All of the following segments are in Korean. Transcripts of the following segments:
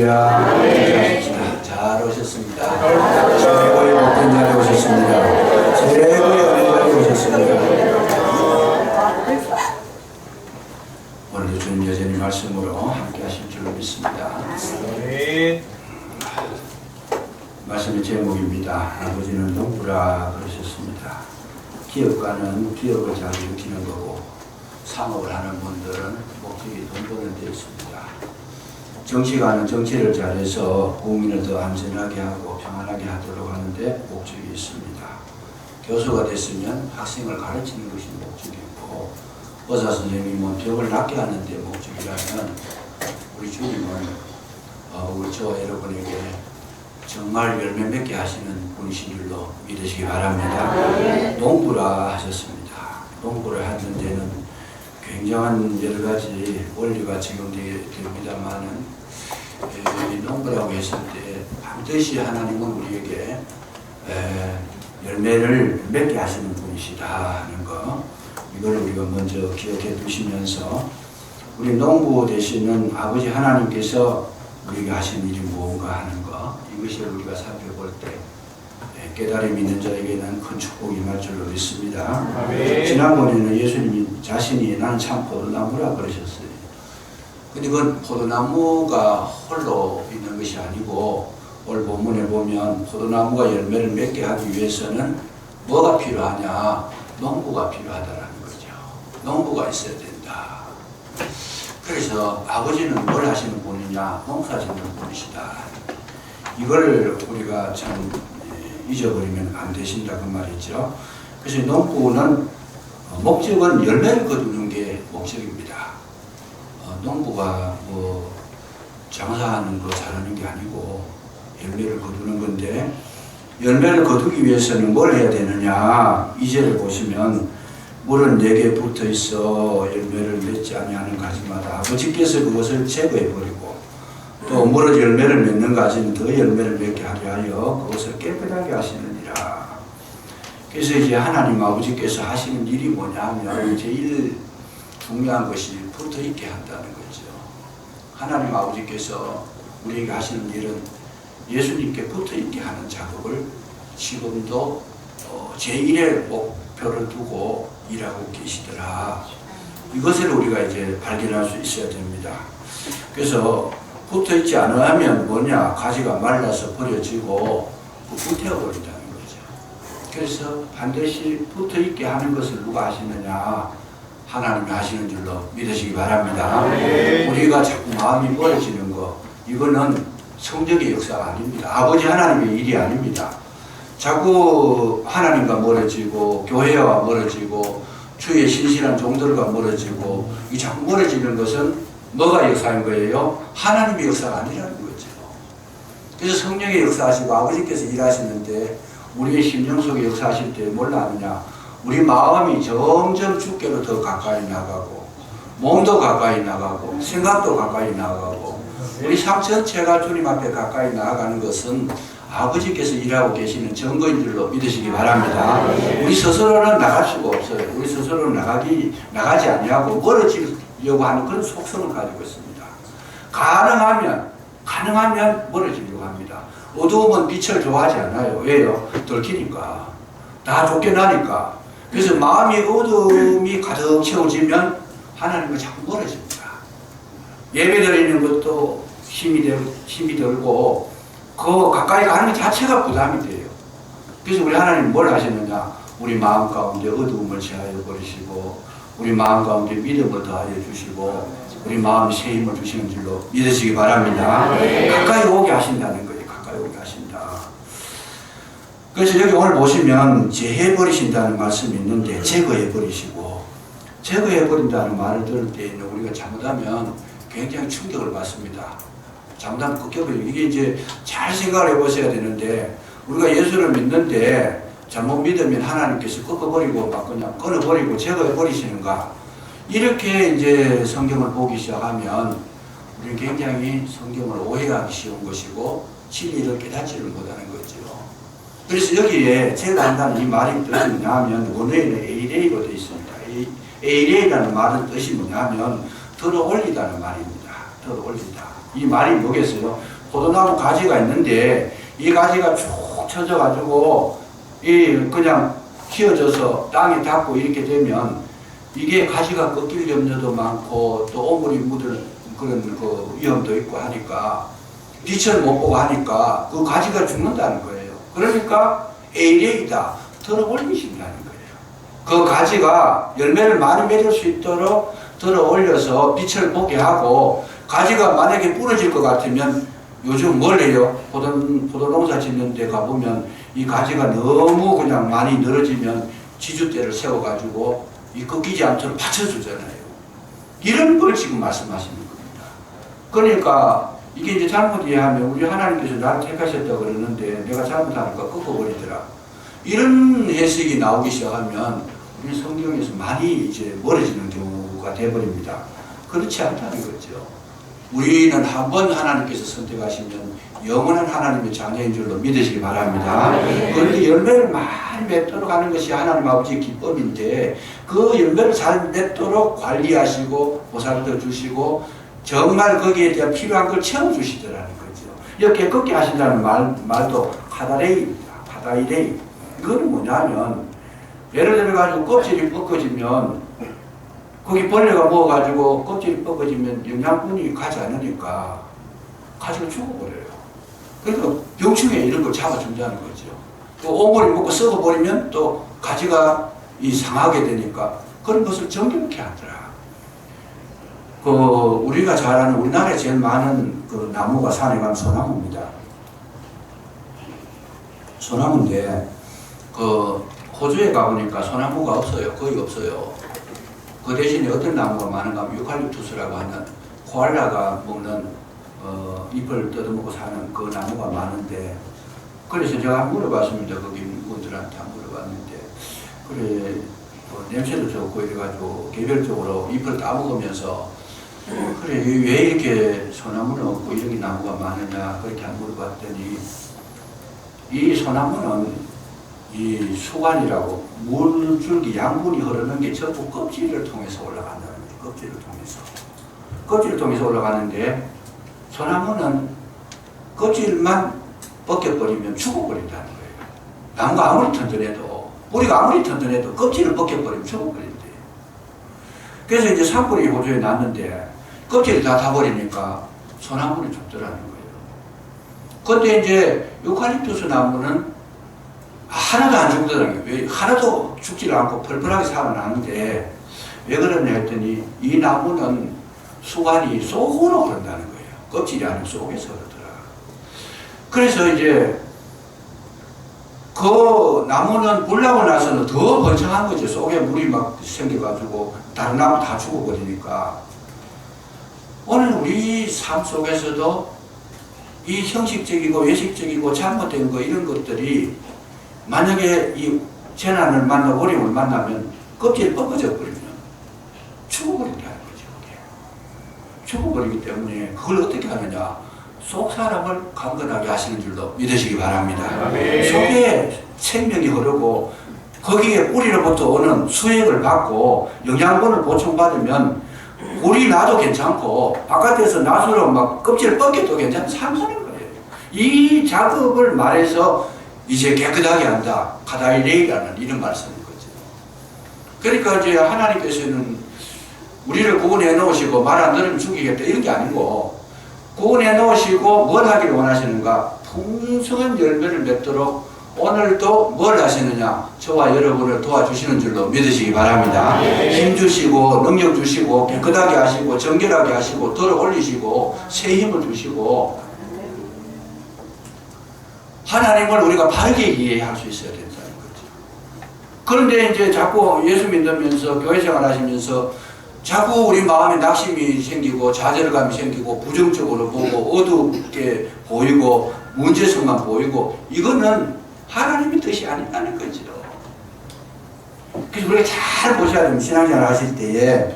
잘 오셨습니다. 최고의 높은 자리에 오셨습니다. 최고의 어린 자리에 오셨습니다. 오늘도 주님 여전히 말씀으로 함께 하실 줄로 믿습니다. 말씀의 제목입니다. 아버지는 농부라 그러셨습니다. 기업가는 기업을 잘 일으키는 거고 상업을 하는 분들은 목적이 돈 버는 데 있습니다. 정치가는 정치를 잘해서 국민을 더 안전하게 하고 평안하게 하도록 하는데 목적이 있습니다. 교수가 됐으면 학생을 가르치는 것이 목적이고 의사 선생님은 병을 낫게 하는 데 목적이라면 우리 주님은 우리 저 여러분에게 정말 열매 맺게 하시는 분이신 줄로 믿으시기 바랍니다. 농부라 하셨습니다. 농부를 하는 데는 굉장한 여러 가지 원리가 적용됩니다만은 농부라고 했을 때 반드시 하나님은 우리에게 열매를 맺게 하시는 분이시다 하는 거, 이걸 우리가 먼저 기억해 두시면서 우리 농부 되시는 아버지 하나님께서 우리에게 하신 일이 무엇인가 하는 거, 이것을 우리가 살펴볼 때 깨달음 있는 자에게는 큰 축복이 임할 줄로 믿습니다. 지난번에는 예수님이 자신이 나는 참 포도나무라 그러셨어요. 근데 그 포도나무가 홀로 있는 것이 아니고 오늘 본문에 보면 포도나무가 열매를 맺게 하기 위해서는 뭐가 필요하냐? 농부가 필요하다라는 거죠. 농부가 있어야 된다. 그래서 아버지는 뭘 하시는 분이냐? 농사짓는 분이시다. 이걸 우리가 참 잊어버리면 안 되신다 그 말이죠. 그래서 농부는 목적은 열매를 거두는 게 목적입니다. 농부가 뭐 장사하는 거 잘하는 게 아니고 열매를 거두는 건데, 열매를 거두기 위해서는 뭘 해야 되느냐? 2절을 보시면 물은 내게 붙어 있어 열매를 맺지 아니하는 가지마다 아버지께서 그것을 제거해 버리고 또 물은 열매를 맺는 가지는 더 열매를 맺게 하려 하여 그것을 깨끗하게 하시느니라. 그래서 이제 하나님 아버지께서 하시는 일이 뭐냐면 제일 중요한 것이 붙어 있게 한다는 거죠. 하나님 아버지께서 우리에게 하시는 일은 예수님께 붙어 있게 하는 작업을 지금도 제1의 목표를 두고 일하고 계시더라. 이것을 우리가 이제 발견할 수 있어야 됩니다. 그래서 붙어 있지 않으면 뭐냐? 가지가 말라서 버려지고 불태워버린다는 거죠. 그래서 반드시 붙어 있게 하는 것을 누가 하시느냐? 하나님이 하시는 줄로 믿으시기 바랍니다. 우리가 자꾸 마음이 멀어지는 거, 이거는 성적의 역사가 아닙니다. 아버지 하나님의 일이 아닙니다. 자꾸 하나님과 멀어지고 교회와 멀어지고 주의 신실한 종들과 멀어지고 이 자꾸 멀어지는 것은 뭐가 역사인 거예요? 하나님의 역사가 아니라는 거죠. 그래서 성령의 역사하시고 아버지께서 일하시는데 우리의 심령 속에 역사하실 때 뭘 하느냐? 우리 마음이 점점 주께로 더 가까이 나가고 몸도 가까이 나가고 생각도 가까이 나가고 우리 삶 전체가 주님 앞에 가까이 나아가는 것은 아버지께서 일하고 계시는 증거인 줄로 믿으시기 바랍니다. 우리 스스로는 나갈 수가 없어요. 우리 스스로는 나가지 아니하고 멀어지려고 하는 그런 속성을 가지고 있습니다. 가능하면 멀어지려고 합니다. 어두움은 빛을 좋아하지 않아요. 왜요? 들키니까. 다 쫓겨나니까. 그래서 마음이 어둠이 가득 채워지면 하나님과 자꾸 멀어집니다. 예배 드리는 것도 힘이 들고 그 가까이 가는 것 자체가 부담이 돼요. 그래서 우리 하나님 뭘 하시느냐? 우리 마음 가운데 어두움을 제하여 버리시고 우리 마음 가운데 믿음을 더하여 주시고 우리 마음에 새 힘을 주시는 줄로 믿으시기 바랍니다. 가까이 오게 하신다는 거예요. 가까이 오게 하신다. 그래서 여기 오늘 보시면 제해버리신다는 말씀이 있는데 제거해버리시고 제거해버린다는 말을 들을 때에는 우리가 잘못하면 굉장히 충격을 받습니다. 잘못하면 꺾여버리고 이게 이제 잘 생각을 해보셔야 되는데 우리가 예수를 믿는데 잘못 믿으면 하나님께서 꺾어버리고 막 그냥 끊어버리고 제거해버리시는가, 이렇게 이제 성경을 보기 시작하면 우리는 굉장히 성경을 오해하기 쉬운 것이고 진리를 깨닫지를 못하는 거죠. 그래서 여기에 제가 한다는 이 말이 뜻이 뭐냐면 원어에는 에이레이로 되어 있습니다. 에이레이라는 말은 뜻이 뭐냐면 들어 올리다는 말입니다. 들어 올리다. 이 말이 뭐겠어요? 포도나무 가지가 있는데 이 가지가 쭉 쳐져가지고 그냥 휘어져서 땅에 닿고 이렇게 되면 이게 가지가 꺾일 염려도 많고 또 오물이 묻을 그런 그 위험도 있고 하니까 빛을 못 보고 하니까 그 가지가 죽는다는 거예요. 그러니까 에이레이다 들어 올리신다는 거예요. 그 가지가 열매를 많이 맺을 수 있도록 들어 올려서 빛을 보게 하고, 가지가 만약에 부러질 것 같으면 요즘 뭘 해요? 포도농사 짓는 데 가보면 이 가지가 너무 그냥 많이 늘어지면 지주대를 세워가지고 이 꺾이지 않도록 받쳐주잖아요. 이런 걸 지금 말씀하시는 겁니다. 그러니까 이게 이제 잘못 이해하면 우리 하나님께서 나를 택하셨다고 그러는데 내가 잘못하니까 꺾어버리더라. 이런 해석이 나오기 시작하면 우리 성경에서 많이 이제 멀어지는 경우가 되어버립니다. 그렇지 않다는 거죠. 우리는 한 번 하나님께서 선택하시면 영원한 하나님의 자녀인 줄로 믿으시기 바랍니다. 그런데 열매를 많이 맺도록 하는 것이 하나님 아버지의 기법인데 그 열매를 잘 맺도록 관리하시고 보살펴 주시고 정말 거기에 대한 필요한 걸 채워주시더라는 거죠. 이렇게 꺾게 하신다는 말도 카다레이입니다. 카다이레이. 이거는 뭐냐면 예를 들어가지고 껍질이 벗겨지면 거기 벌레가 먹어가지고 껍질이 벗겨지면 영양분이 가지 않으니까 가지가 죽어버려요. 그러니까 병충해 이런 걸 잡아준다는 거죠. 또 오물이 먹고 썩어버리면 또 가지가 상하게 되니까 그런 것을 정결케 하더라. 우리가 잘 아는 우리나라에 제일 많은 그 나무가 산에 가면 소나무입니다. 소나무인데 호주에 가보니까 소나무가 없어요. 거의 없어요. 그 대신에 어떤 나무가 많은가 하면 유칼립투스라고 하는 코알라가 먹는 잎을 뜯어먹고 사는 그 나무가 많은데, 그래서 제가 한번 물어봤습니다. 거기 분들한테 한번 물어봤는데, 그래 냄새도 좋고 이래가지고 개별적으로 잎을 따먹으면서 그래 왜 이렇게 소나무는 없고 이렇게 나무가 많으냐 그렇게 한번 물어봤더니, 이 소나무는 이 수관이라고 물줄기 양분이 흐르는 게 전부 껍질을 통해서 올라간다는 거예요. 껍질을 통해서 올라가는데 소나무는 껍질만 벗겨버리면 죽어버린다는 거예요. 나무가 아무리 튼튼해도, 뿌리가 아무리 튼튼해도 껍질을 벗겨버리면 죽어버린대요. 그래서 이제 산불이 호주에 났는데 껍질이 다 타버리니까 소나무는 죽더라는 거예요. 근데 이제 유칼립투스 나무는 하나도 안 죽더라고요. 왜? 하나도 죽지를 않고 펄펄하게 살아나는데 왜 그러냐 했더니 이 나무는 수관이 속으로 흐른다는 거예요. 껍질이 아니고 속에서 흐르더라. 그래서 이제 그 나무는 불나고 나서는 더 번창한 거죠. 속에 물이 막 생겨가지고 다른 나무 다 죽어버리니까. 오늘 우리 삶 속에서도 이 형식적이고 외식적이고 잘못된 거 이런 것들이 만약에 이 재난을 만나고 어려움을 만나면 껍질이 벗겨져 버리면 죽어버린다는 거죠. 죽어버리기 때문에 그걸 어떻게 하느냐, 속 사람을 강건하게 하시는 줄로 믿으시기 바랍니다. 속에 생명이 흐르고 거기에 뿌리로부터 오는 수액을 받고 영양분을 보충받으면 우리 나도 괜찮고 바깥에서 나수로 막 껍질을 벗겨도 상하는 거예요. 이 작업을 말해서 이제 깨끗하게 한다. 카다이레이라는 이런 말씀인 거죠. 그러니까 이제 하나님께서는 우리를 구원해 놓으시고 말 안 들으면 죽이겠다 이런 게 아니고, 구원해 놓으시고 뭘 하기를 원하시는가? 풍성한 열매를 맺도록 오늘도 뭘 하시느냐? 저와 여러분을 도와주시는 줄로 믿으시기 바랍니다. 힘 주시고 능력 주시고 깨끗하게 하시고 정결하게 하시고 들어 올리시고 새 힘을 주시고 하나님을 우리가 바르게 이해할 수 있어야 된다는 거죠. 그런데 이제 자꾸 예수 믿으면서 교회 생활 하시면서 자꾸 우리 마음에 낙심이 생기고 좌절감이 생기고 부정적으로 보고 어둡게 보이고 문제성만 보이고, 이거는 하나님의 뜻이 아니라는 거죠. 그래서 우리가 잘 보셔야 됩니다. 신앙생활 하실 때에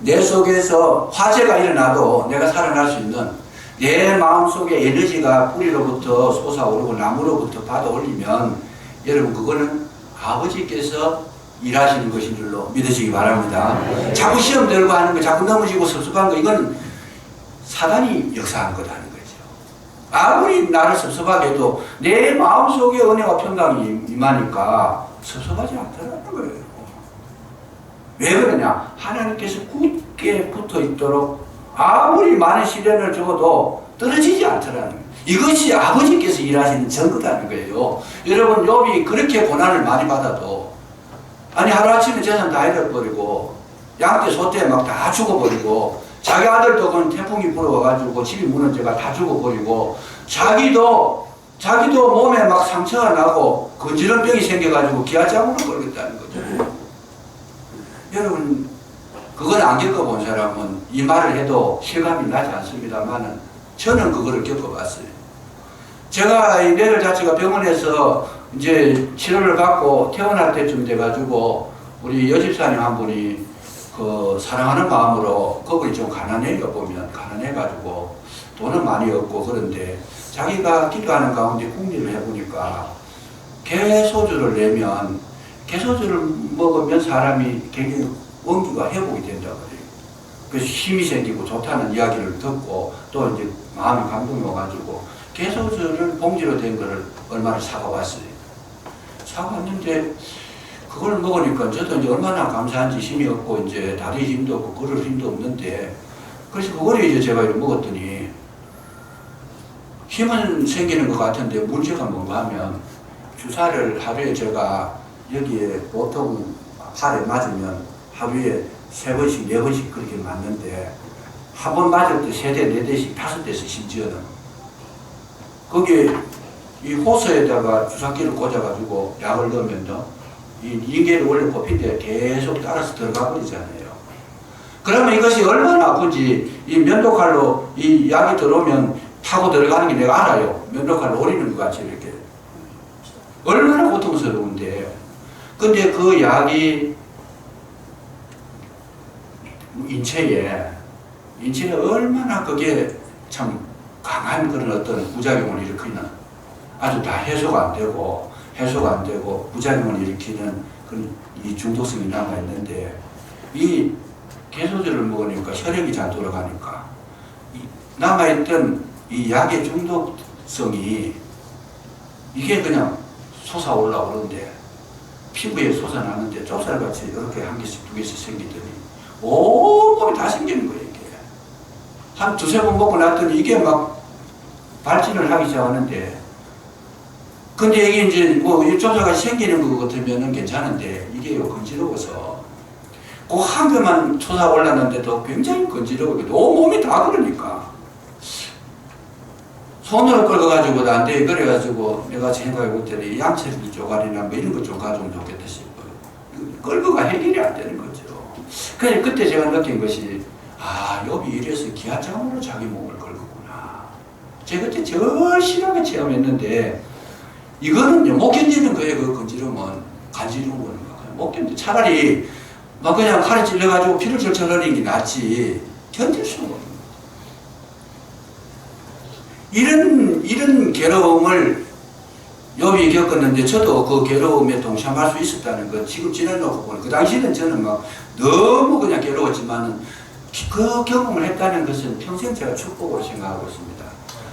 내 속에서 화재가 일어나도 내가 살아날 수 있는 내 마음속에 에너지가 뿌리로부터 솟아오르고 나무로부터 받아 올리면 여러분 그거는 아버지께서 일하시는 것인 줄로 믿으시기 바랍니다. 자꾸 시험 들고 하는 거, 자꾸 넘어지고 섭섭한 거, 이건 사단이 역사한 거라는 거죠. 아무리 나를 섭섭하게 해도 내 마음속에 은혜와 평강이 임하니까 섭섭하지 않다는 거예요. 왜 그러냐? 하나님께서 굳게 붙어 있도록 아무리 많은 시련을 줘도 떨어지지 않더라는 거예요. 이것이 아버지께서 일하시는 증거라는 거예요. 여러분, 욥이 그렇게 고난을 많이 받아도, 아니 하루아침에 재산 다 잃어버리고 양떼 소떼 막 다 죽어버리고, 자기 아들도 그런 태풍이 불어와가지고 집이 무너져가 다 죽어버리고, 자기도 몸에 막 상처가 나고 건지런 병이 생겨가지고 기아장으로 걸렸다는 거죠. 여러분, 그걸 안 겪어본 사람은 이 말을 해도 실감이 나지 않습니다만은 저는 그거를 겪어봤어요. 제가 이 뇌를 자체가 병원에서 이제 치료를 받고 퇴원할 때쯤 돼가지고 우리 여집사님 한 분이 그 사랑하는 마음으로, 그분이 좀 가난해요. 보면 가난해가지고 돈은 많이 없고 그런데 자기가 기도하는 가운데 궁리를 해보니까 개소주를 내면, 개소주를 먹으면 사람이 굉장히 원기가 회복이 된다고 그래요. 그래서 힘이 생기고 좋다는 이야기를 듣고 또 이제 마음이 감동이 와가지고 개소주를 봉지로 된 거를 얼마나 사가왔어요. 사가왔는데 그걸 먹으니까 저도 이제 얼마나 감사한지 힘이 없고 이제 다리 힘도 없고 걸을 힘도 없는데, 그래서 그걸 이제 제가 이렇게 먹었더니 힘은 생기는 것 같은데 문제가 뭔가 하면 주사를 하루에 제가 여기에 보통 팔에 맞으면 하루에 3번씩 4번씩 그렇게 맞는데 한 번 맞을 때 3대 4대씩 5대씩 심지어는 거기에 이 호스에다가 주사기를 꽂아가지고 약을 넣으면 이 인계를 원래 뽑힌데 계속 따라서 들어가 버리잖아요. 그러면 이것이 얼마나 아픈지 이 면도칼로 이 약이 들어오면 타고 들어가는 게 내가 알아요. 면도칼로 오리는 것 같이 이렇게. 얼마나 고통스러운데. 근데 그 약이 인체에 얼마나 그게 참 강한 그런 어떤 부작용을 일으키는, 아주 다 해소가 안 되고 부작용을 일으키는 그런 이 중독성이 남아있는데, 이 개소주를 먹으니까 혈액이 잘 돌아가니까 이 남아있던 이 약의 중독성이 이게 그냥 솟아올라오는데, 피부에 솟아나는데 좁쌀같이 이렇게 한 개씩 두 개씩 생기더니 온몸이 다 생기는 거예요. 이게 한 2-3번 먹고 났더니 이게 막 발진을 하기 시작하는데, 근데 이게 이제 뭐 좁쌀가 생기는 것 같으면 괜찮은데 이게 건지러워서 그 한 개만 솟아올랐는데도 굉장히 건지러워. 온몸이 다 그러니까 손으로 끌어가지고 나한테 그래가지고 내가 생각해 볼 때는 양채비 조각이나 뭐 이런 것 좀 가져오면 좋겠다 싶어요. 끌고가 해결이 안 되는 거죠. 그래 그때 제가 느낀 것이, 아, 욥이 이래서 기아장으로 자기 몸을 걸구나. 제가 그때 제일 심하게 체험했는데, 이거는 못 견디는 거예요. 그 건지름은 간지러운 거는 못 견디. 차라리 막 그냥 칼에 찔려가지고 피를 절절 흘리는 게 낫지 견딜 수가 없는 거예요. 이런 괴로움을 욥이 겪었는데, 저도 그 괴로움에 동참할 수 있었다는 건 지금 지나놓고 보니, 그 당시는 저는 막 너무 그냥 괴로웠지만은 그 경험을 했다는 것은 평생 제가 축복으로 생각하고 있습니다.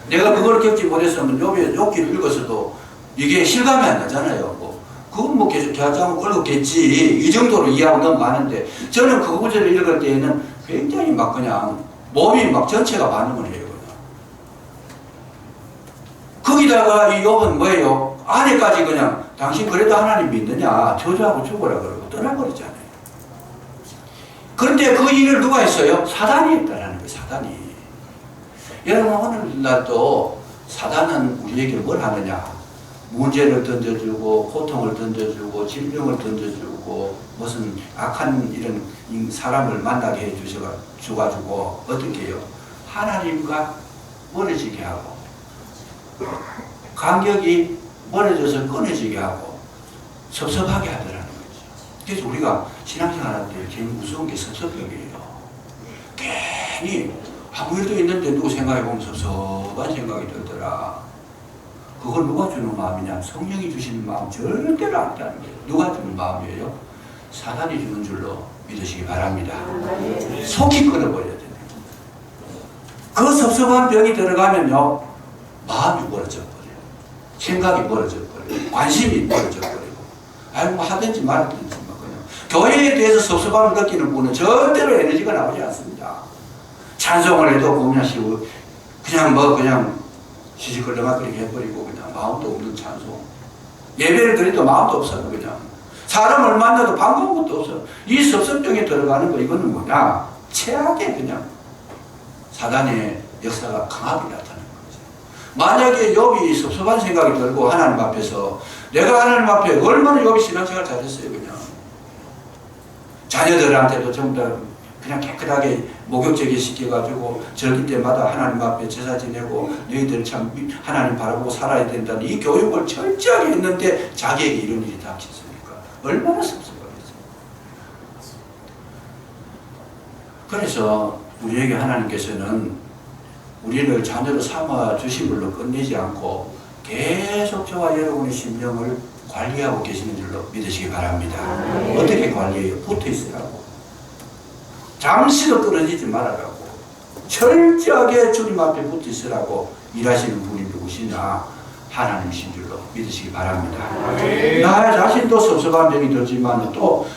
내가 그걸 겪지 못했으면 욥의 욥기를 읽었어도 이게 실감이 안 나잖아요. 그건 뭐 계속 기아장을 걸었겠지, 이 정도로 이해하고 너무 많은데, 저는 그 구절을 읽을 때에는 굉장히 막 그냥 몸이 막 전체가 반응을 해요. 거기다가 이 욥은 뭐예요? 아내까지 그냥 당신 그래도 하나님 믿느냐 저주하고 죽어라 그러고 떠나버리잖아요. 그런데 그 일을 누가 했어요? 사단이 했다라는 거예요. 사단이. 여러분, 오늘날도 사단은 우리에게 뭘 하느냐? 문제를 던져주고 고통을 던져주고 질병을 던져주고 무슨 악한 이런 사람을 만나게 해주셔가지고 어떻게 해요? 하나님과 멀어지게 하고 간격이 멀어져서 끊어지게 하고 섭섭하게 하더라는 거죠. 그래서 우리가 신앙생활할 때 제일 무서운 게 섭섭력이에요. 괜히 아무 일도 있는데 누구 생각해보면 섭섭한 생각이 들더라. 그걸 누가 주는 마음이냐? 성령이 주시는 마음 절대로 안 다는 거예요. 누가 주는 마음이에요? 사단이 주는 줄로 믿으시기 바랍니다. 속히 끊어버려야 돼요. 그 섭섭한 병이 들어가면요, 마음이 멀어져 버려요. 생각이 멀어져 버려요. 관심이 멀어져 버리고. 아이고, 뭐 하든지 말든지. 뭐 그냥. 교회에 대해서 섭섭함을 느끼는 분은 절대로 에너지가 나오지 않습니다. 찬송을 해도 그냥 시시걸렁하게 해버리고, 그냥 마음도 없는 찬송. 예배를 드려도 마음도 없어요, 그냥. 사람을 만나도 반가운 것도 없어요. 이 섭섭병에 들어가는 거, 이거는 뭐냐? 최악의 그냥 사단의 역사가 강하게 나타나는 거죠. 만약에 욥이 섭섭한 생각이 들고 하나님 앞에서, 내가 하나님 앞에 얼마나 욥이 신앙생활 잘했어요, 그냥. 자녀들한테도 전부 다 그냥 깨끗하게 목욕제기 시켜가지고 절기 때마다 하나님 앞에 제사 지내고 너희들 참 하나님 바라보고 살아야 된다는 이 교육을 철저하게 했는데 자기에게 이런 일이 닥쳤으니까 얼마나 섭섭하겠어요. 그래서 우리에게 하나님께서는 우리를 자녀로 삼아 주신 걸로 끝내지 않고 계속 저와 여러분의 심령을 관리하고 계시는 줄로 믿으시기 바랍니다. 어떻게 관리해요? 붙어 있으라고. 잠시도 떨어지지 말아라고. 철저하게 주님 앞에 붙어 있으라고 일하시는 분이 누구시냐? 하나님이신 줄로 믿으시기 바랍니다. 나 자신도 섭섭한 병이 들지만 또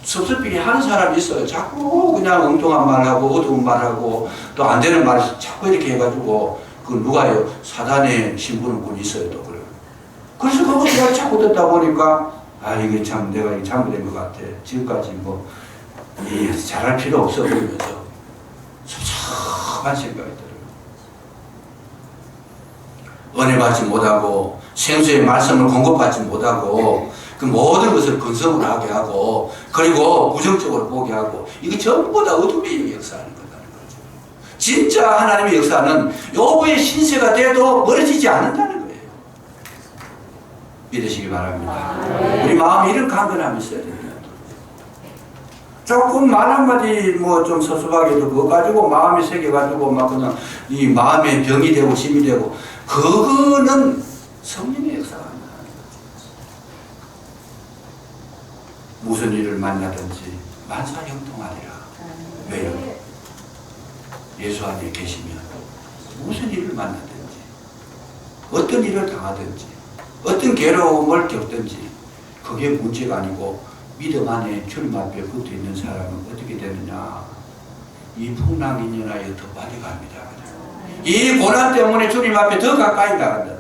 섭섭하게 하는 사람이 있어요. 자꾸 그냥 엉뚱한 말하고 어두운 말하고 또 안 되는 말 자꾸 이렇게 해가지고 그 누가요? 사단에 신부는 분이 있어요. 또 그래요. 그래서 그거 내가 자꾸 듣다 보니까 이게 참 내가 이게 잘못된 것 같아. 지금까지 잘할 필요 없어 보이면서 섭섭한 생각이 들어요. 은혜 받지 못하고 생수의 말씀을 공급받지 못하고 그 모든 것을 근성으로 하게 하고 그리고 부정적으로 보게 하고 이게 전부 다 어둠의 역사하는 거라는 거죠. 진짜 하나님의 역사는 욥의 신세가 돼도 멀어지지 않는다는 거예요. 믿으시기 바랍니다. 우리 마음에 이런 강건함이 있어야 됩니다. 조금 말 한마디 좀 섭섭하게도 그거 가지고 마음이 새겨가지고 막 그냥 이 마음에 병이 되고 짐이 되고 그거는 성령의 역사가 아니다. 무슨 일을 만나든지 만사형통하리라. 왜요? 예수 안에 계시면 무슨 일을 만나든지 어떤 일을 당하든지 어떤 괴로움을 겪든지 그게 문제가 아니고 믿음 안에 주님 앞에 붙어 있는 사람은 어떻게 되느냐? 이 풍랑인연하여 더 빨리 갑니다. 이 고난 때문에 주님 앞에 더 가까이 나간다.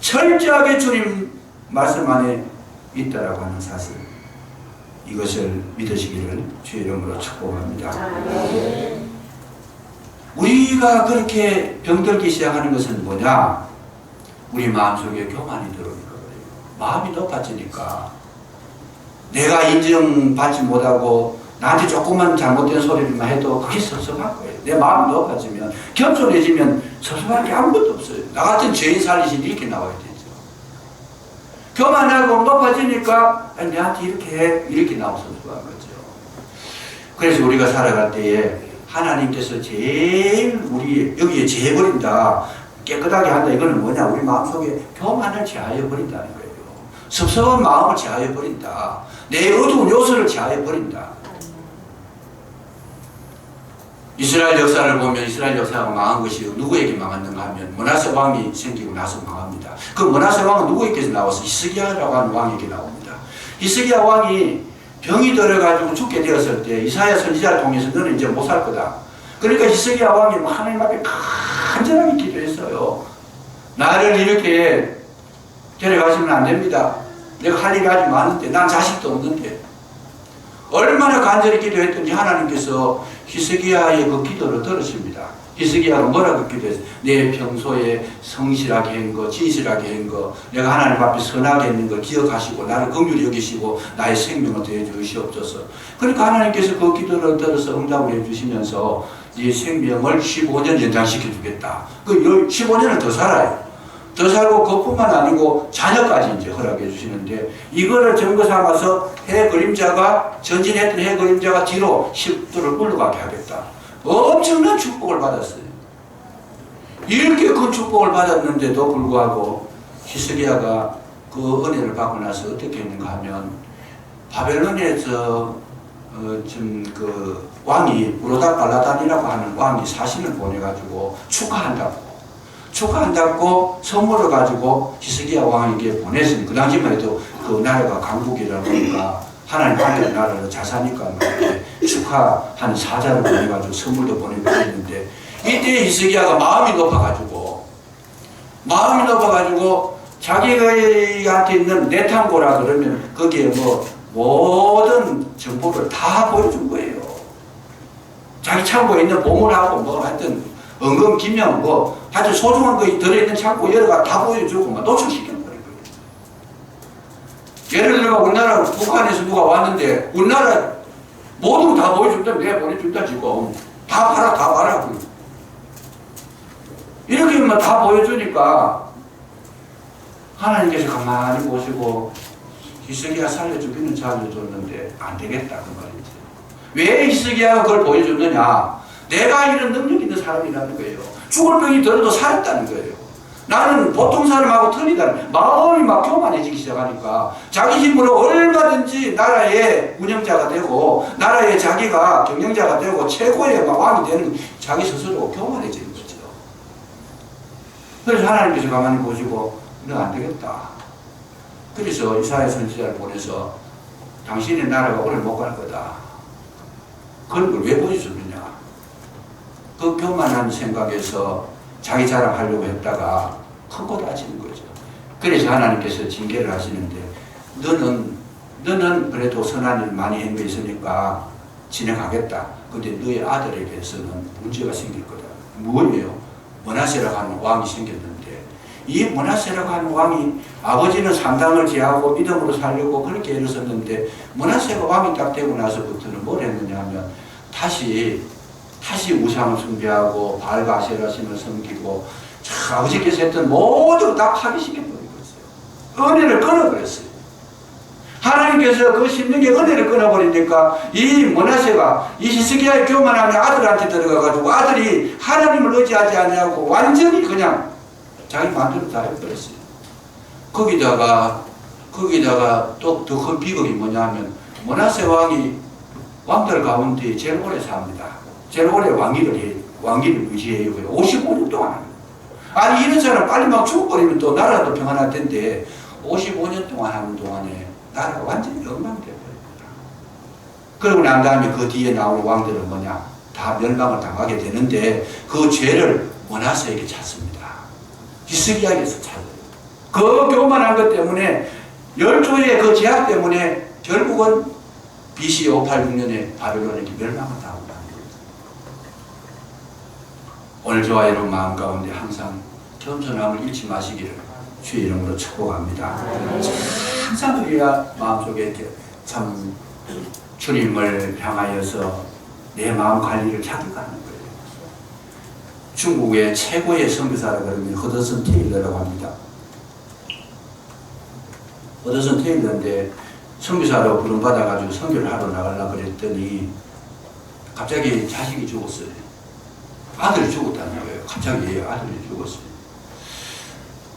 철저하게 주님 말씀 안에 있다라고 하는 사실, 이것을 믿으시기를 주의 이름으로 축복합니다. 우리가 그렇게 병들기 시작하는 것은 뭐냐? 우리 마음속에 교만이 들어오니까 그래요. 마음이 높아지니까 내가 인정받지 못하고 나한테 조금만 잘못된 소리만 해도 그게 섭섭한 거예요. 내 마음이 높아지면, 겸손해지면 섭섭할 게 아무것도 없어요. 나 같은 죄인 살리신 이렇게 나와야 되죠. 교만하고 높아지니까 내한테 이렇게 해, 이렇게 나와서 섭섭한 거죠. 그래서 우리가 살아갈 때에 하나님께서 제일 우리 여기에 제해버린다, 깨끗하게 한다, 이거는 뭐냐? 우리 마음속에 교만을 제하여 버린다는 거예요. 섭섭한 마음을 제하여 버린다. 내 어두운 요소를 제하여 버린다. 이스라엘 역사를 보면 이스라엘 역사가 망한 것이 누구에게 망했는가 하면 므낫세 왕이 생기고 나서 망합니다. 그 므낫세 왕은 누구에게서 나와서 히스기야라고 하는 왕에게 나옵니다. 히스기야 왕이 병이 들어가지고 죽게 되었을 때 이사야 선지자를 통해서 너는 이제 못 살 거다. 그러니까 히스기야 왕이 하나님 앞에 간절하게 기도했어요. 나를 이렇게 데려가시면 안 됩니다. 내가 할 일이 아주 많은데, 난 자식도 없는데. 얼마나 간절히 기도했던지 하나님께서 히스기야의 그 기도를 들으십니다. 히스기야가 뭐라고 기도했어요? 내 평소에 성실하게 한 거, 진실하게 한 거, 내가 하나님 앞에 선하게 했는 걸 기억하시고 나를 긍휼히 여기시고 나의 생명을 더해 주시옵소서. 그러니까 하나님께서 그 기도를 들어서 응답을 해주시면서 이 생명을 15년 연장시켜 주겠다. 그 15년을 더 살아요. 더 살고 그뿐만 아니고 자녀까지 이제 허락해 주시는데, 이거를 증거 삼아서 해 그림자가, 전진했던 해 그림자가 뒤로 10도를 물러가게 하겠다. 엄청난 축복을 받았어요. 이렇게 큰 축복을 받았는데도 불구하고 히스기야가 그 은혜를 받고 나서 어떻게 했는가 하면 바벨론에서 지금 그 왕이 우로닥발라단이라고 하는 왕이 사신을 보내가지고 축하한다고 선물을 가지고 히스기야 왕에게 보냈으니 그 당시만 해도 그 나라가 강국이라 보니까 하나님 하나님 나라를 잘 사니까 축하하는 사자를 보내가지고 선물도 보내주는데 이때 히스기야가 마음이 높아가지고 자기한테 있는 내탐고라 그러면 거기에 뭐 모든 정보를 다 보여준 거예요. 자기 창고에 있는 보물하고 뭐 하여튼 은금 기명 뭐 하여튼 소중한 거 들어있는 창고 여러 가지 다 보여주고 막 노출시켜버린 거예요. 예를 들어 우리나라 북한에서 누가 왔는데 우리나라 모든 거 다 보여준다 내가 보내준다 지금 다 봐라 이렇게 뭐 다 보여주니까 하나님께서 가만히 보시고 히스기야 살려주기는 살려줬는데 안 되겠다 그 말이지. 왜 히스기야가 그걸 보여줬느냐? 내가 이런 능력 있는 사람이라는 거예요. 죽을 병이 들어도 살았다는 거예요. 나는 보통 사람하고 틀리다. 마음이 막 교만해지기 시작하니까 자기 힘으로 얼마든지 나라의 운영자가 되고 나라의 자기가 경영자가 되고 최고의 막 왕이 되는 자기 스스로 교만해지는 거죠. 그래서 하나님께서 가만히 보시고 너 안 되겠다. 그래서 이사야 선지자를 보내서 당신의 나라가 오래 못 갈 거다. 그런 걸 왜 보여줬느냐? 그 교만한 생각에서 자기 자랑하려고 했다가 큰 거 다치는 거죠. 그래서 하나님께서 징계를 하시는데 너는 그래도 선한 일 많이 행했으니까 진행하겠다. 근데 너의 아들에게서는 문제가 생길 거다. 뭐예요? 므낫세라고 하는 왕이 생겼는데 이 므낫세라고 하는 왕이 아버지는 상당을 제하고 믿음으로 살려고 그렇게 애를 썼는데 므낫세가 왕이 딱 되고 나서부터는 뭘 했느냐 하면 다시 우상을 숭배하고 바알과 아세라신을 섬기고 아버지께서 했던 모든 다 파기시켜버린 거였어요. 은혜를 끊어버렸어요. 하나님께서 그 16의 은혜를 끊어버리니까 이 므낫세가 이 히스기야의 교만함이 아들한테 들어가가지고 아들이 하나님을 의지하지 않냐고 완전히 그냥 자기 마음대로 다 해버렸어요. 거기다가 또 더 큰 비극이 뭐냐 하면 므낫세 왕이 왕들 가운데 제일 오래 삽니다. 제일 오래 왕위를 유지해요. 55년 동안 합니다. 아니 이런 사람 빨리 막 죽어버리면 또 나라도 평안할 텐데 55년 동안 하는 동안에 나라가 완전히 엉망되어버립니다. 그러고 난 다음에 그 뒤에 나오는 왕들은 뭐냐? 다 멸망을 당하게 되는데 그 죄를 므낫세에게 찾습니다. 히스기야에게서 찾아요. 그 교만한 것 때문에 열조의 그 제약 때문에 결국은 BC 586년에 바벨론에게 멸망을 당합니다. 오늘 저와 여러분 마음 가운데 항상 겸손함을 잃지 마시기를 주의 이름으로 축복합니다. 항상 우리가 마음속에 이렇게 참 주님을 향하여서 내 마음 관리를 자기가 하는 거예요. 중국의 최고의 선교사라고 하면 허더슨 테일러라고 합니다. 허더슨 테일러인데 선교사로 부름받아가지고 선교를 하러 나가려고 그랬더니 갑자기 자식이 죽었어요. 아들이 죽었다는 거예요. 갑자기 아들이 죽었어요.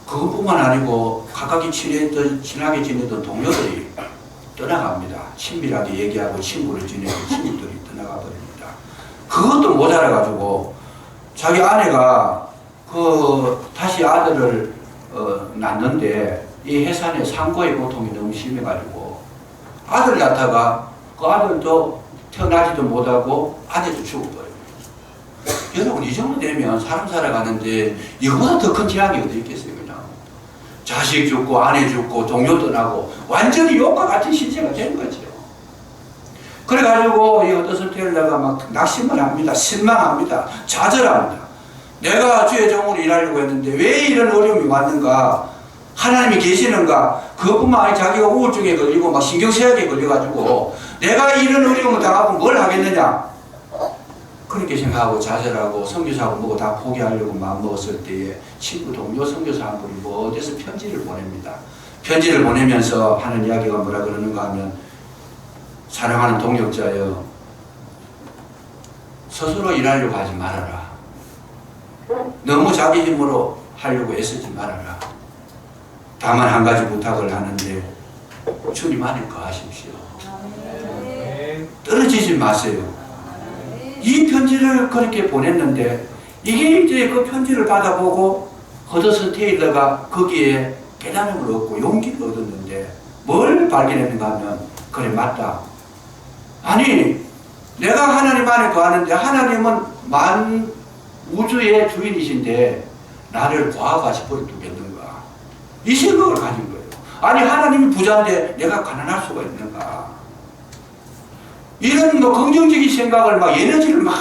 그것뿐만 아니고 가깝게 친하게 지내던 동료들이 떠나갑니다. 친밀하게 얘기하고 친구를 지내던 친구들이 떠나가 버립니다. 그것도 모자라가지고 자기 아내가 다시 아들을 낳는데 이 해산의 상고의 고통이 너무 심해가지고 아들 낳다가 그 아들도 태어나지도 못하고 아내도 죽어버려요. 여러분 이 정도 되면 사람 살아가는데 이거보다 더 큰 재앙이 어디 있겠어요. 그냥 자식 죽고 아내 죽고 동료 떠나고 완전히 욕과 같은 신세가 된 거죠. 그래가지고 이 허더슨 테일러가 막 낙심을 합니다. 실망합니다. 좌절합니다. 내가 주의 종으로 일하려고 했는데 왜 이런 어려움이 왔는가? 하나님이 계시는가? 그것뿐만 아니라 자기가 우울증에 걸리고 막 신경쇠약에 걸려가지고 내가 이런 어려움을 당하고 뭘 하겠느냐? 그렇게 생각하고 좌절하고 선교사하고 뭐고 다 포기하려고 마음먹었을 때에 친구 동료 선교사 한 분이 뭐 어디서 편지를 보냅니다. 편지를 보내면서 하는 이야기가 뭐라 그러는가 하면 사랑하는 동역자여 스스로 일하려고 하지 말아라. 너무 자기 힘으로 하려고 애쓰지 말아라. 다만 한 가지 부탁을 하는데 주님 안에 거하십시오. 떨어지지 마세요. 이 편지를 그렇게 보냈는데 이게 이제 그 편지를 받아보고 허드슨 테일러가 거기에 깨달음을 얻고 용기를 얻었는데 뭘 발견했는가 하면 그래 맞다. 아니 내가 하나님 안에 거하는데 하나님은 만 우주의 주인이신데 나를 과거같이 버려두겠는가 이 생각을 가진 거예요. 아니 하나님이 부자인데 내가 가난할 수가 있는가 이런 뭐 긍정적인 생각을 막 에너지를 막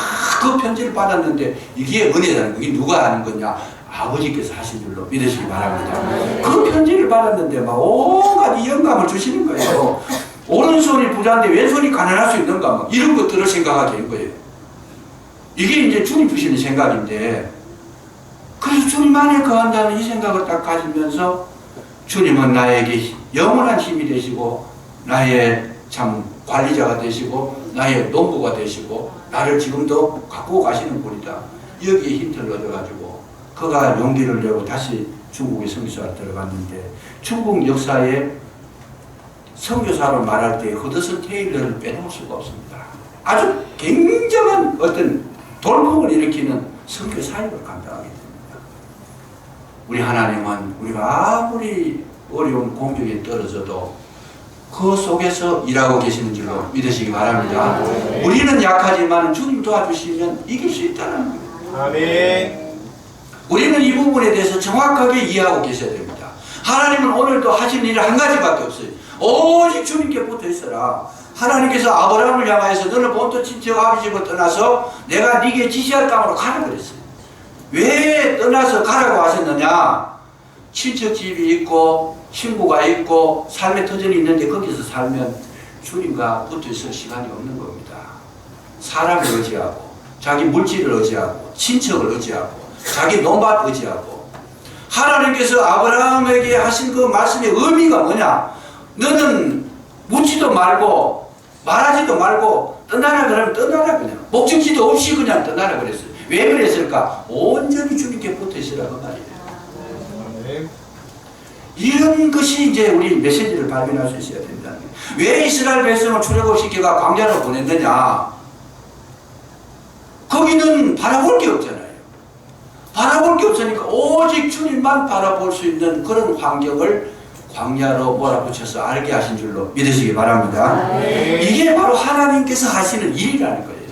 그 편지를 받았는데 이게 은혜라는 거 이게 누가 하는 거냐 아버지께서 하신 줄로 믿으시기 바랍니다. 그 편지를 받았는데 막 온갖 영감을 주시는 거예요. 오른손이 부자인데 왼손이 가난할 수 있는가 막 이런 것들을 생각하게 된 거예요. 이게 이제 주님 주시는 생각인데 그래서 주님 안에 거한다는 이 생각을 딱 가지면서 주님은 나에게 영원한 힘이 되시고 나의 참 관리자가 되시고 나의 농부가 되시고 나를 지금도 갖고 가시는 분이다. 여기에 힌트를 얻어가지고 그가 용기를 내고 다시 중국의 선교사로 들어갔는데 중국 역사에 선교사로 말할 때 허드슨 테일러를 빼놓을 수가 없습니다. 아주 굉장한 어떤 돌풍을 일으키는 선교 사역을 감당하게 됩니다. 우리 하나님은 우리가 아무리 어려운 공격에 떨어져도 그 속에서 일하고 계시는 줄로 믿으시기 바랍니다. 우리는 약하지만 주님 도와주시면 이길 수 있다는 거예요. 아멘. 우리는 이 부분에 대해서 정확하게 이해하고 계셔야 됩니다. 하나님은 오늘도 하신 일은 한 가지밖에 없어요. 오직 주님께 붙어 있어라. 하나님께서 아브라함을 향하여서 너는 본토 친척 아비집을 떠나서 내가 네게 지시할 땅으로 가라 그랬어요. 왜 떠나서 가라고 하셨느냐? 친척집이 있고 친구가 있고 삶의 터전이 있는데 거기서 살면 주님과 붙어 있을 시간이 없는 겁니다. 사람을 의지하고 자기 물질을 의지하고 친척을 의지하고 자기 논밭 의지하고 하나님께서 아브라함에게 하신 그 말씀의 의미가 뭐냐? 너는 묻지도 말고 말하지도 말고 떠나라 그러면 떠나라 그냥 목적지도 없이 그냥 떠나라 그랬어요. 왜 그랬을까? 온전히 주님께 붙어 있으라 그 말이에요. 이런 것이 이제 우리 메시지를 발견할 수 있어야 된다는 거예요. 왜 이스라엘 백성을 출애굽시켜가 광야로 보냈느냐? 거기는 바라볼 게 없잖아요. 바라볼 게 없으니까 오직 주님만 바라볼 수 있는 그런 환경을 광야로 몰아붙여서 알게 하신 줄로 믿으시기 바랍니다. 아멘. 이게 바로 하나님께서 하시는 일이라는 거예요.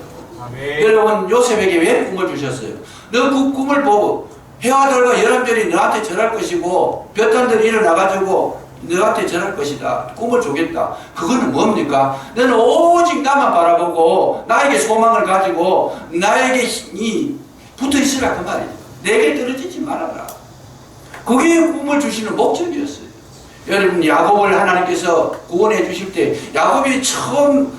아멘. 여러분 요셉에게 왜 꿈을 주셨어요? 너 그 꿈을 보고 해와 달과 열암별이 너한테 절할 것이고 볕단들이 일어나가지고 너한테 절할 것이다. 꿈을 주겠다. 그거는 뭡니까? 너는 오직 나만 바라보고 나에게 소망을 가지고 나에게 붙어있으라 그 말이에요. 내게 떨어지지 말아라. 그게 꿈을 주시는 목적이었어요. 여러분 야곱을 하나님께서 구원해 주실 때 야곱이 처음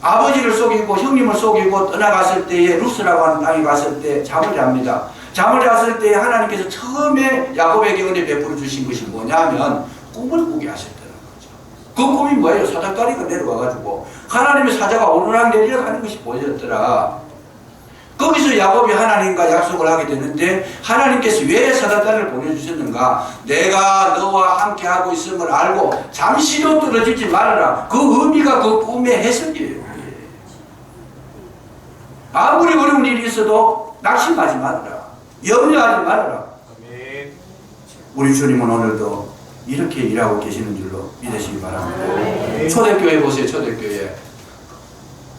아버지를 속이고 형님을 속이고 떠나갔을 때에 루스라고 하는 땅에 갔을 때 잠을 잡니다. 잠을 잤을 때 하나님께서 처음에 야곱에게 은혜 베풀어 주신 것이 뭐냐면 꿈을 꾸게 하셨다는 거죠. 그 꿈이 뭐예요? 사닥다리가 내려와가지고 하나님의 사자가 오르락 내리락 하는 것이 보였더라. 거기서 야곱이 하나님과 약속을 하게 되는데 하나님께서 왜 사닥다리를 보내주셨는가? 내가 너와 함께 하고 있음을 알고 잠시도 떨어지지 말아라. 그 의미가 그 꿈의 해석이에요. 아무리 어려운 일이 있어도 낙심하지 말아라. 염려하지 말아라. 아멘. 우리 주님은 오늘도 이렇게 일하고 계시는 줄로 믿으시기 바랍니다. 아멘. 초대교회 보세요. 초대교회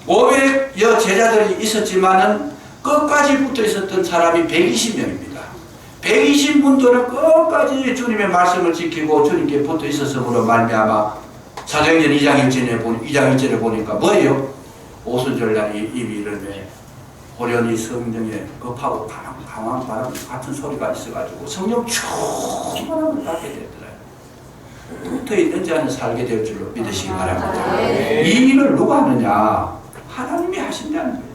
500여 제자들이 있었지만은 끝까지 붙어 있었던 사람이 120명입니다. 120분들은 끝까지 주님의 말씀을 지키고 주님께 붙어 있었으므로 말미암아 사도행전 2장 1절에 보니까 뭐예요? 오순절날 입이 이르매 호련히 성령에 급하고 강한 바람 같은 소리가 있어가지고 성령 충만함을 받게 되더라고요. 붙어있는지 않은 살게 될 줄로 믿으시기 바랍니다. 이 일을 누가 하느냐? 하나님이 하신다는 거예요.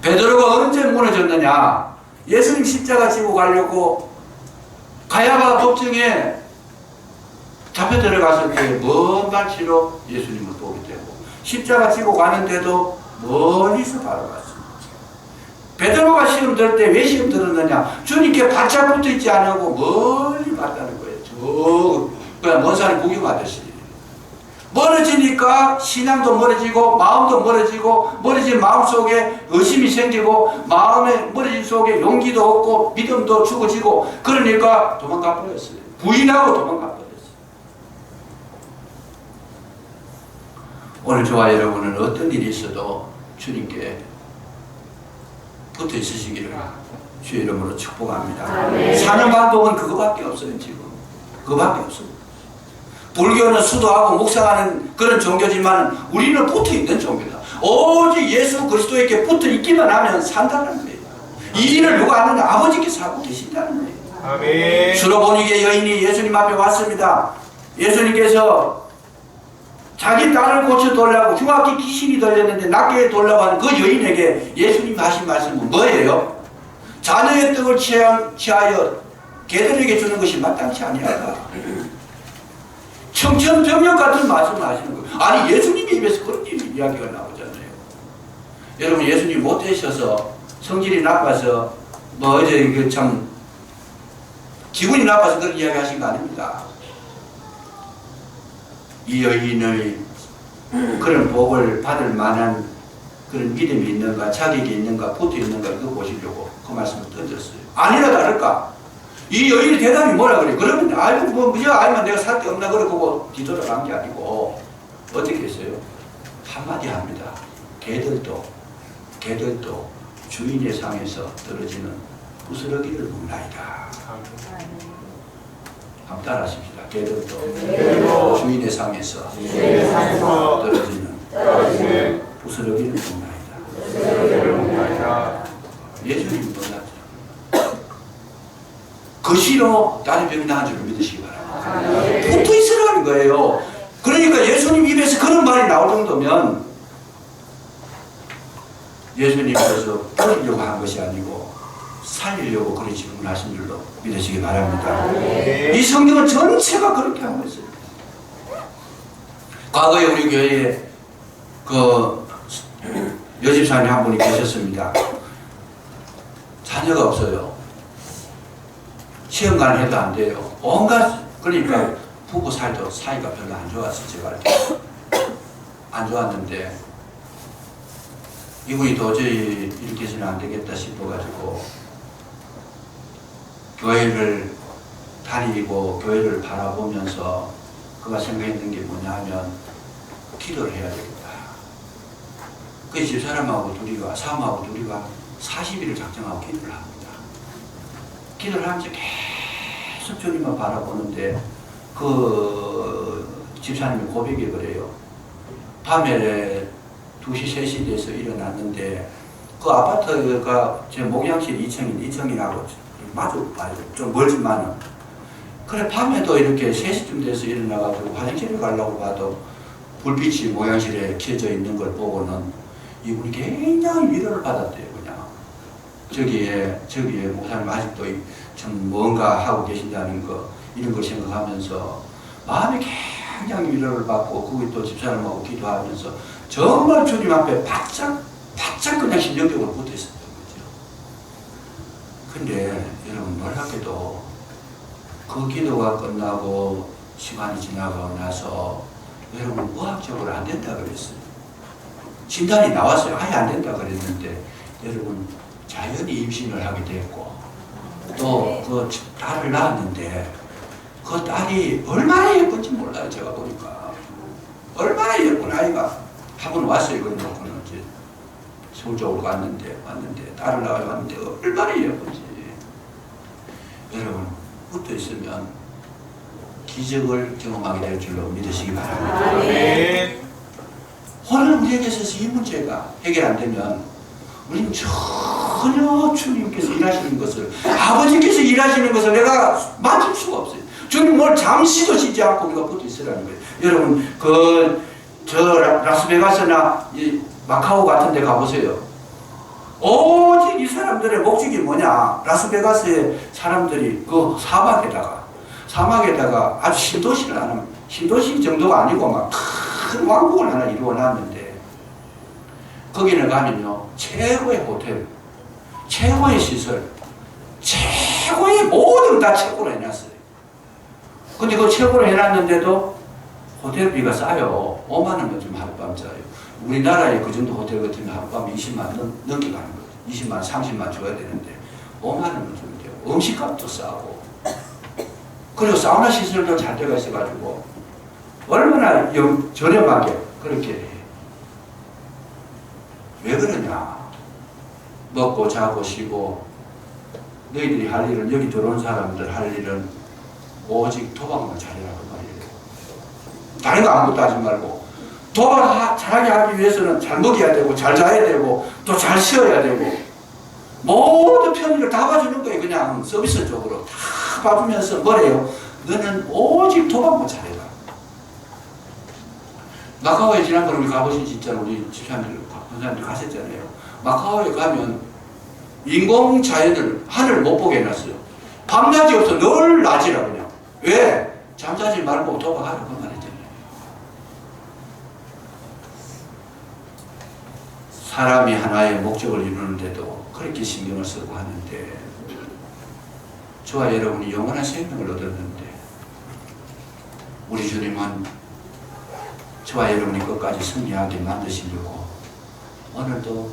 베드로가 언제 무너졌느냐? 예수님 십자가 지고 가려고 가야바 법정에 잡혀 들어갔을 때 먼 발치로 예수님을 보게 되고 십자가 지고 가는데도 멀리서 바라봤습니다. 베드로가 시험 들 때 왜 시험 들었느냐? 주님께 바짝 붙어 있지 않고 멀리 봤다는 거예요. 그냥 먼 산에 구경하듯이. 멀어지니까 신앙도 멀어지고 마음도 멀어지고, 멀어진 마음속에 의심이 생기고 마음의 멀어진 속에 용기도 없고 믿음도 죽어지고, 그러니까 도망가 버렸어요. 부인하고 도망가 버렸어요. 오늘 저와 여러분은 어떤 일이 있어도 주님께 붙어 있으시기를 주의 이름으로 축복합니다. 사는 방법은 그거밖에 없어요. 지금 그거밖에 없어요. 불교는 수도하고 묵상하는 그런 종교지만 우리는 붙어 있는 종교다. 오직 예수 그리스도에게 붙어 있기만 하면 산다는 거예요. 이 일을 누가 하느냐? 아버지께서 하고 계신다는 거예요. 아멘. 수로보니게 여인이 예수님 앞에 왔습니다. 예수님께서 자기 딸을 고쳐달라고, 흉악기 귀신이 들렸는데 낫게 해달라고 하는 그 여인에게 예수님 하신 말씀은 뭐예요? 자녀의 떡을 취하여 개들에게 주는 것이 마땅치 아니하다. 청천벽력 같은 말씀을 하시는 거예요. 아니, 예수님의 입에서 그런 이야기가 나오잖아요. 여러분, 예수님 못 되셔서 성질이 나빠서 뭐 어제 그 참 기분이 나빠서 그런 이야기 하신 거 아닙니다. 이 여인의 그런 복을 받을 만한 그런 믿음이 있는가, 자격이 있는가, 붙어 있는가, 그거 보시려고 그 말씀을 던졌어요. 아니나 다를까? 이 여인의 대답이 뭐라 그래? 그러면, 아이고, 그저 알면 내가 살 데 없나, 그러고 뒤돌아간 게 아니고, 어떻게 했어요? 한마디 합니다. 개들도 주인의 상에서 떨어지는 부스러기를 먹나이다. 한번 따라하십시다. 개들도 주인의 상에서 떨어지는 부스러기를 먹나이다. 예수님이 몰랐죠. 그 시로 다른 병이 나은 줄 믿으시기 바랍니다. 붙어 있으라는 거예요. 그러니까 예수님 입에서 그런 말이 나올 정도면 예수님께서 버리려고 한 것이 아니고 살리려고 그런 질문하신 줄로 믿으시기 바랍니다. 이 성경은 전체가 그렇게 하고 있어요. 과거에 우리 교회에 그 여집사님 한 분이 계셨습니다. 자녀가 없어요. 시험관을 해도 안 돼요. 온갖, 그러니까 부부 살도 사이가 별로 안 좋았어요. 제가 안 좋았는데 이분이 도저히 이렇게 해서는 안 되겠다 싶어가지고 교회를 다니고 교회를 바라보면서 그가 생각했던 게 뭐냐 하면 기도를 해야 되겠다. 그 집사람하고 둘이가, 사람하고 둘이가 40일을 작정하고 기도를 합니다. 기도를 하면서 계속 주님만 바라보는데 그 집사님이 고백이 그래요. 밤에 2시, 3시 돼서 일어났는데 그 아파트가 제 목양실 2층이라고 마주 좀 멀지만은, 그래 밤에도 이렇게 3시쯤 돼서 일어나가지고 화장실을 가려고 봐도 불빛이 목양실에 켜져 있는 걸 보고는 이분이 굉장히 위로를 받았대요. 그냥 저기에 목사님 아직도 참 뭔가 하고 계신다는 거, 이런 걸 생각하면서 마음이 굉장히 위로를 받고, 거기 또 집사람하고 기도하면서 정말 주님 앞에 바짝 그냥 신령적으로 붙어 있었던 거죠. 근데 여러분, 놀랍게도 그 기도가 끝나고 시간이 지나고 나서 여러분, 의학적으로 안 된다 그랬어요. 진단이 나왔어요. 아예 안 된다 그랬는데 여러분, 자연히 임신을 하게 됐고, 또 그 딸을 낳았는데 그 딸이 얼마나 예쁜지 몰라요. 제가 보니까 얼마나 예쁜 아이가 한 번 왔어요. 그걸 놓고는 이제 서울 쪽으로 왔는데 딸을 낳아서 왔는데 얼마나 예쁜지. 여러분, 붙어 있으면 기적을 경험하게 될 줄로 믿으시기 바랍니다. 오늘 우리에게 있어서 이 문제가 해결 안 되면 우리는 전혀 주님께서 일하시는 것을, 아버지께서 일하시는 것을 내가 맞을 수가 없어요. 주님 뭘 잠시도 쉬지 않고 우리가 붙어 있으라는 거예요. 여러분, 저 라스베가스나 이 마카오 같은 데 가보세요. 오직 이 사람들의 목적이 뭐냐? 라스베가스의 사람들이 그 사막에다가 아주 신도시를 하는, 신도시 정도가 아니고 막 큰 왕국을 하나 이루어놨는데, 거기는 가면요, 최고의 호텔, 최고의 시설, 최고의 모든 다 최고로 해놨어요. 근데 그 최고로 해놨는데도 호텔비가 싸요. 5만 원은 좀 하룻밤 짜요. 우리나라에 그 정도 호텔 같으면 하룻밤에 20만 원 넘게 가는 거죠. 20만, 30만 줘야 되는데 5만 원은 좀 돼요. 음식값도 싸고. 그리고 사우나 시설도 잘 되어 있어가지고 얼마나 저렴하게 그렇게 해. 왜 그러냐? 먹고 자고 쉬고 너희들이 할 일은, 여기 들어온 사람들 할 일은 오직 도박만 잘해라고 말이에요. 다른 거 아무것도 하지 말고. 도박 잘하게 하기 위해서는 잘 먹여야 되고 잘 자야 되고 또 잘 쉬어야 되고 모든 편의를 다 봐주는 거예요. 그냥 서비스적으로 다 봐주면서 뭐래요? 너는 오직 도박만 잘해라. 마카오에 지난번에 우리 가보신 진짜 우리 집사님들 가셨잖아요. 마카오에 가면 인공 자연을 하늘 못 보게 해놨어요. 밤낮이 없어. 늘 낮이라 그냥. 왜? 잠자지 말고 도박하라고 말했잖아요. 사람이 하나의 목적을 이루는데도 그렇게 신경을 쓰고 하는데 저와 여러분이 영원한 생명을 얻었는데 우리 주님은 저와 여러분이 끝까지 승리하게 만드시려고 오늘도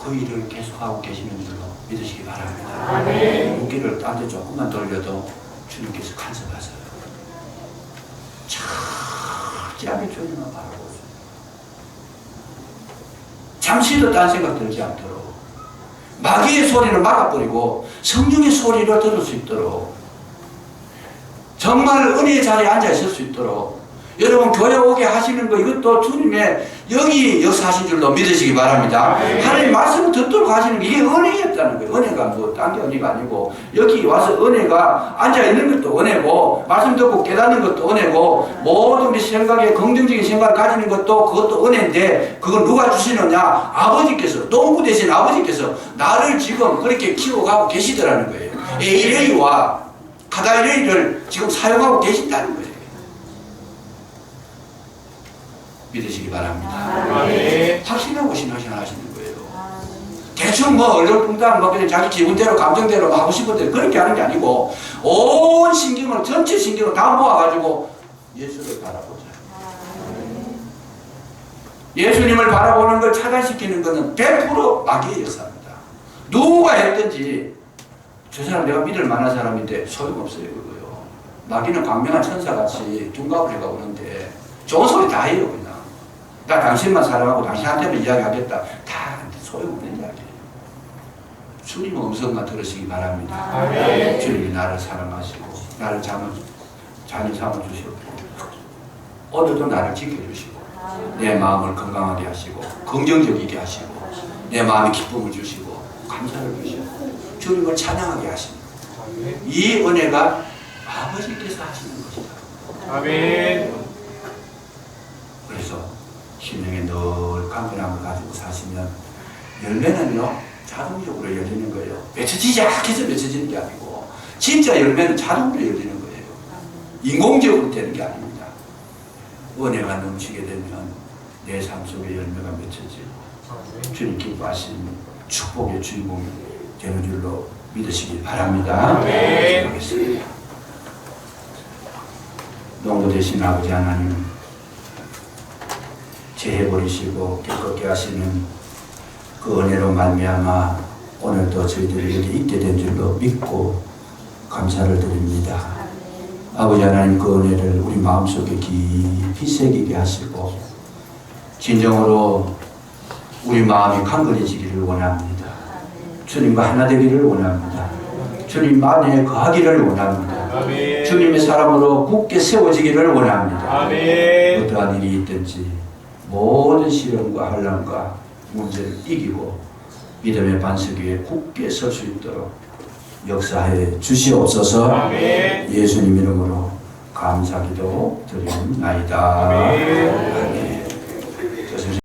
그 일을 계속하고 계시는 줄로 믿으시기 바랍니다. 무기를 딴 데 조금만 돌려도 주님께서 간섭하세요. 철저하게 주님만 바라보세요. 잠시도 딴 생각 들지 않도록 마귀의 소리를 막아버리고 성령의 소리를 들을 수 있도록 정말 은혜의 자리에 앉아 있을 수 있도록 여러분 교회 오게 하시는 거 이것도 주님의 여기 역사하신 줄로 믿으시기 바랍니다. 하나님 말씀을 듣도록 하시는 게 이게 은혜였다는 거예요. 은혜가 뭐 딴 게 은혜가 아니고 여기 와서 은혜가 앉아 있는 것도 은혜고 말씀 듣고 깨닫는 것도 은혜고 모든 우리 생각에 긍정적인 생각을 가지는 것도 그것도 은혜인데 그걸 누가 주시느냐? 아버지께서 농부 되신 아버지께서 나를 지금 그렇게 키워가고 계시더라는 거예요. 에이레이와 카다이레이를 지금 사용하고 계신다는 거예요. 믿으시기 바랍니다. 확신하고 신앙생활하시는 거예요. 대충 뭐 얼렁뚱땅 뭐 그냥 자기 기분대로 감정대로 뭐 하고 싶은 대로 그렇게 하는 게 아니고 온 신경을 전체 신경을 다 모아가지고 예수를 바라보자. 예수님을 바라보는 걸 차단시키는 것은 100% 마귀의 역사입니다. 누가 했든지 저 사람 내가 믿을 만한 사람인데 소용없어요. 그거요. 마귀는 강명한 천사같이 둔갑을 해가 오는데 좋은 소리 다 해요. 그냥 나 당신만 사랑하고 당신한테만 이야기하겠다. 다 소용없는 이야기예요. 주님 음성만 들으시기 바랍니다. 아멘. 주님이 나를 사랑하시고 나를 자녀 삼아주시고 오늘도 나를 지켜주시고 내 마음을 건강하게 하시고 긍정적이게 하시고 내 마음에 기쁨을 주시고 감사를 주시고 주님을 찬양하게 하시는 이 은혜가 아버지께서 하시는 것이다. 아멘. 그래서 심령에 늘 강건함을 가지고 사시면 열매는요 자동적으로 열리는 거예요. 맺혀지지 않게서 맺혀지는 게 아니고 진짜 열매는 자동으로 열리는 거예요. 인공적으로 되는 게 아닙니다. 은혜가 넘치게 되면 내 삶 속에 열매가 맺혀지고 주님 기뻐하신 축복의 주인공이 되는 줄로 믿으시기 바랍니다. 기도하겠습니다. 농부 되신 아버지 하나님 제해버리시고 기쁘게 하시는 그 은혜로 말미암아 오늘도 저희들이 여기 있게 된 줄로 믿고 감사를 드립니다. 아버지 하나님 그 은혜를 우리 마음속에 깊이 새기게 하시고 진정으로 우리 마음이 강건해지기를 원합니다. 주님과 하나 되기를 원합니다. 주님 안에 거하기를 원합니다. 아멘. 주님의 사람으로 굳게 세워지기를 원합니다. 아멘. 어떠한 일이 있든지 모든 시련과 환난과 문제를 이기고 믿음의 반석 위에 굳게 설 수 있도록 역사해 주시옵소서. 아멘. 예수님 이름으로 감사기도 드립니다. 아멘. 아멘.